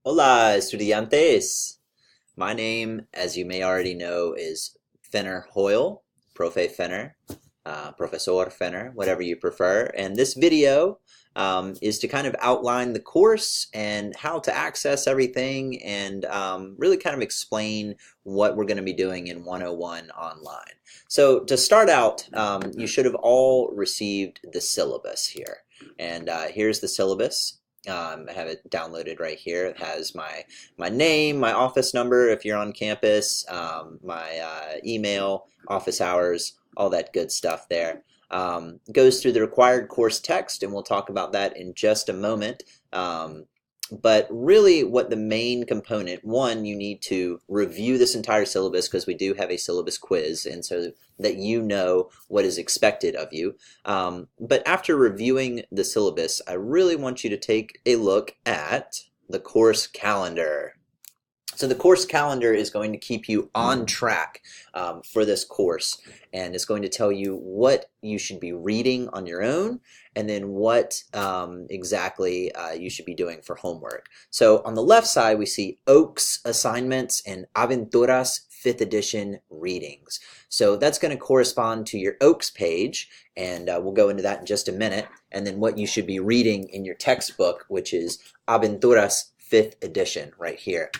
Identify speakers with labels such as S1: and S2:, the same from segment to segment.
S1: Hola, estudiantes. My name, as you may already know, is Fenner Hoyle, Profe Fenner, Professor Fenner, whatever you prefer. And this video is to kind of outline the course and how to access everything and really kind of explain what we're going to be doing in 101 online. So to start out, you should have all received the syllabus here. And here's the syllabus. I have it downloaded right here. It has my name, my office number if you're on campus, my email, office hours, all that good stuff there. Goes through the required course text, and we'll talk about that in just a moment. But really what the main component, one, you need to review this entire syllabus because we do have a syllabus quiz, and so that you know what is expected of you. But after reviewing the syllabus, I really want you to take a look at the course calendar. So the course calendar is going to keep you on track for this course, and it's going to tell you what you should be reading on your own and then what exactly you should be doing for homework. So on the left side we see Oaks assignments and Aventuras 5th edition readings. So that's going to correspond to your Oaks page, and we'll go into that in just a minute, and then what you should be reading in your textbook, which is Aventuras 5th edition right here.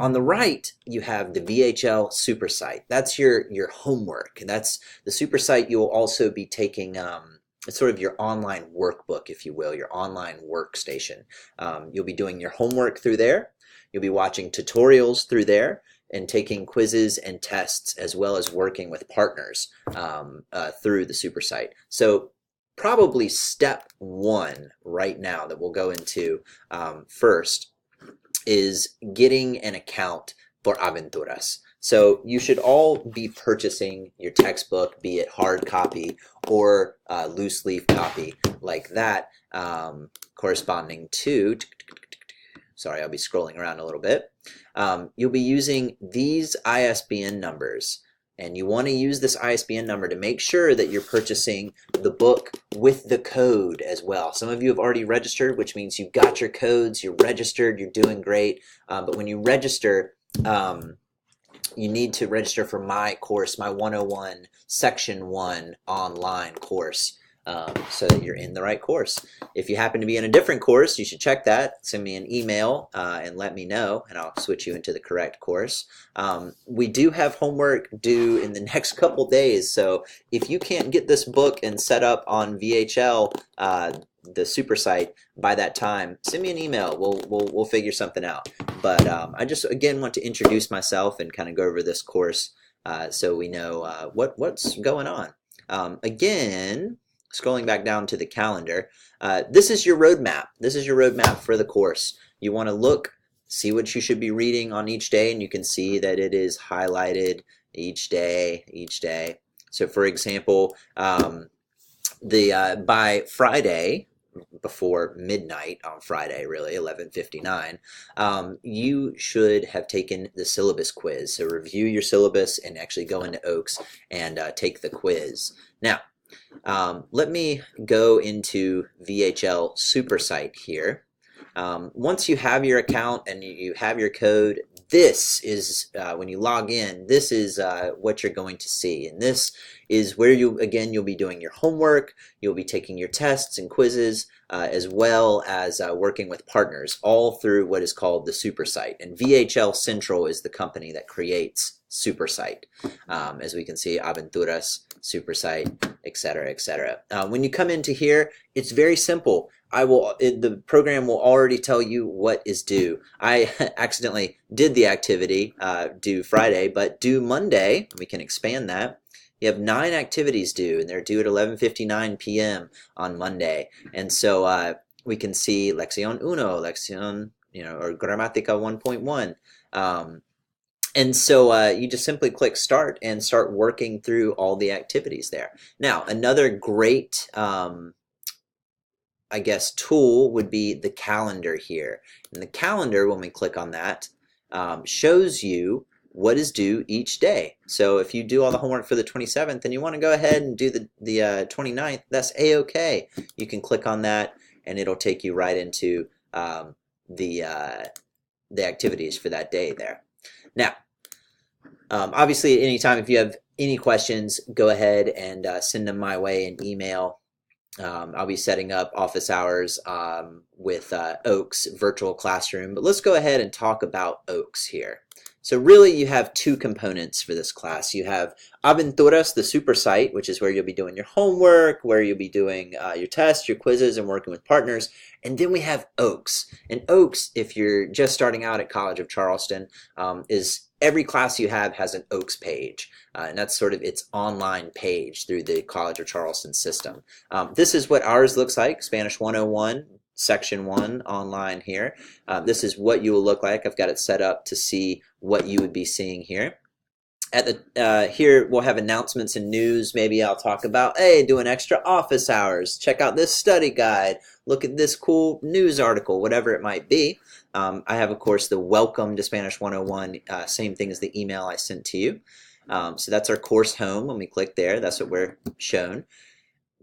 S1: On the right, you have the VHL super site. That's your homework. And that's the super site. You'll also be taking it's sort of your online workbook, if you will, your online workstation. You'll be doing your homework through there. You'll be watching tutorials through there and taking quizzes and tests, as well as working with partners through the super site. So probably step one right now that we'll go into first is getting an account for Aventuras. So you should all be purchasing your textbook, be it hard copy or loose leaf copy like that, corresponding to, sorry, I'll be scrolling around a little bit. You'll be using these ISBN numbers. And you want to use this ISBN number to make sure that you're purchasing the book with the code as well. Some of you have already registered, which means you've got your codes, you're registered, you're doing great. But when you register, you need to register for my course, my 101 Section 1 online course. So that you're in the right course. If you happen to be in a different course, you should check that. Send me an email and let me know, and I'll switch you into the correct course. We do have homework due in the next couple days, so if you can't get this book and set up on VHL, the super site, by that time, send me an email. We'll figure something out. But I just again want to introduce myself and kind of go over this course so we know what's going on. Again, scrolling back down to the calendar, this is your roadmap. This is your roadmap for the course. You want to look, see what you should be reading on each day, and you can see that it is highlighted each day, each day. So for example, by Friday, before midnight on Friday, really 11:59, you should have taken the syllabus quiz. So review your syllabus and actually go into Oaks and take the quiz. Now, let me go into VHL super site here. Once you have your account and you have your code, this is when you log in, this is what you're going to see, and this is where you'll be doing your homework, you'll be taking your tests and quizzes, as well as working with partners, all through what is called the super site. And VHL Central is the company that creates super site. As we can see, Aventuras, super site, etc., etc. When you come into here, it's very simple. The program will already tell you what is due. I accidentally did the activity due Friday, but due Monday, we can expand that. You have 9 activities due, and they're due at 11:59 p.m. on Monday. And so we can see Lección Uno, Lección, or Gramática 1.1. And so you just simply click start and start working through all the activities there. Now, another great I guess, tool would be the calendar here. And the calendar, when we click on that, shows you what is due each day. So if you do all the homework for the 27th and you want to go ahead and do the 29th, that's a-okay. You can click on that and it'll take you right into the the activities for that day there. Now, obviously, anytime if you have any questions, go ahead and send them my way in email. I'll be setting up office hours with Oaks virtual classroom, but let's go ahead and talk about Oaks here. So really you have two components for this class. You have Aventuras, the super site, which is where you'll be doing your homework, where you'll be doing your tests, your quizzes, and working with partners. And then we have Oaks. And Oaks, if you're just starting out at College of Charleston, is every class you have has an Oaks page. And that's sort of its online page through the College of Charleston system. This is what ours looks like, Spanish 101. Section 1 online here. This is what you will look like. I've got it set up to see what you would be seeing here. At the here we'll have announcements and news. Maybe I'll talk about, hey, doing extra office hours. Check out this study guide. Look at this cool news article, whatever it might be. I have, of course, the Welcome to Spanish 101, same thing as the email I sent to you. So that's our course home. When we click there, that's what we're shown.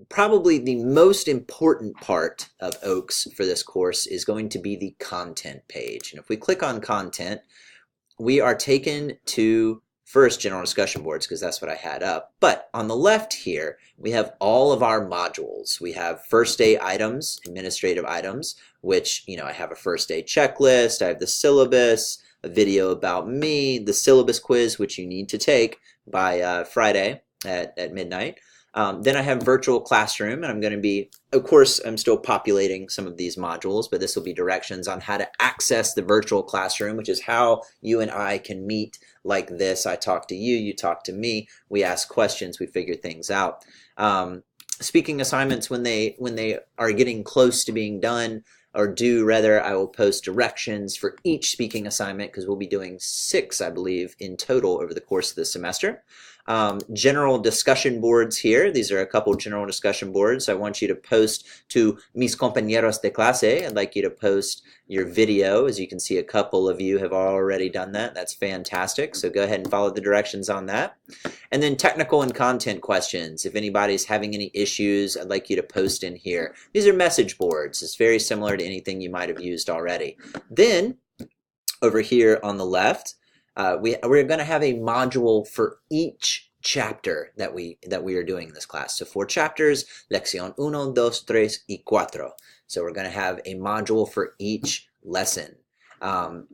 S1: Probably the most important part of Oaks for this course is going to be the content page. And if we click on content, we are taken to first general discussion boards because that's what I had up. But on the left here, we have all of our modules. We have first day items, administrative items, which, you know, I have a first day checklist, I have the syllabus, a video about me, the syllabus quiz, which you need to take by Friday at midnight. Then I have virtual classroom, and I'm going to be, of course, I'm still populating some of these modules, but this will be directions on how to access the virtual classroom, which is how you and I can meet like this. I talk to you, you talk to me, we ask questions, we figure things out. Speaking assignments, when they are getting close to being done, or due rather, I will post directions for each speaking assignment because we'll be doing 6, I believe, in total over the course of the semester. General discussion boards here. These are a couple general discussion boards. I want you to post to mis compañeros de clase. I'd like you to post your video. As you can see, a couple of you have already done that. That's fantastic. So go ahead and follow the directions on that. And then technical and content questions. If anybody's having any issues, I'd like you to post in here. These are message boards. It's very similar to anything you might have used already. Then over here on the left, we're going to have a module for each chapter that we are doing in this class. So 4 chapters, lección 1, 2, 3, y 4. So we're going to have a module for each lesson.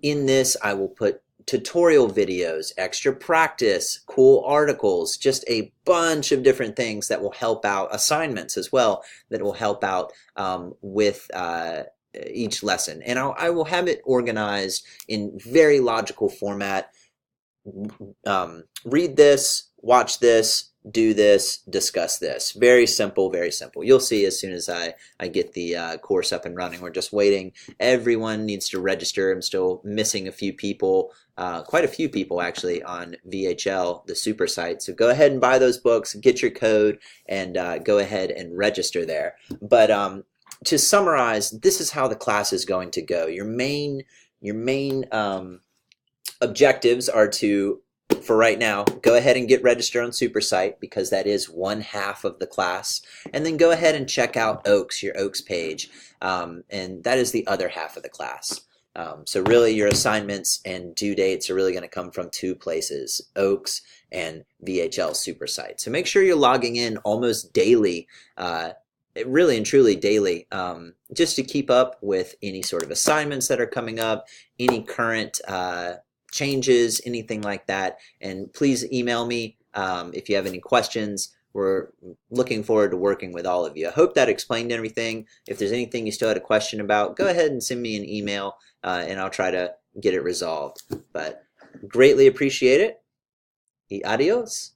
S1: In this, I will put tutorial videos, extra practice, cool articles, just a bunch of different things that will help out, assignments as well, that will help out with each lesson. And I will have it organized in very logical format. Read this, watch this, do this, discuss this. Very simple, very simple. You'll see as soon as I get the course up and running. We're just waiting. Everyone needs to register. I'm still missing a few people, quite a few people actually, on VHL, the super site. So go ahead and buy those books, get your code, and go ahead and register there. But to summarize, this is how the class is going to go. Your main objectives are to, for right now, go ahead and get registered on SuperSite because that is 1/2 of the class. And then go ahead and check out Oaks, your Oaks page. And that is the other half of the class. So really your assignments and due dates are really going to come from 2 places, Oaks and VHL SuperSite. So make sure you're logging in almost daily, really and truly daily, just to keep up with any sort of assignments that are coming up, any current changes, anything like that. And please email me if you have any questions. We're looking forward to working with all of you. I hope that explained everything. If there's anything you still had a question about, go ahead and send me an email and I'll try to get it resolved. But greatly appreciate it. Y adios.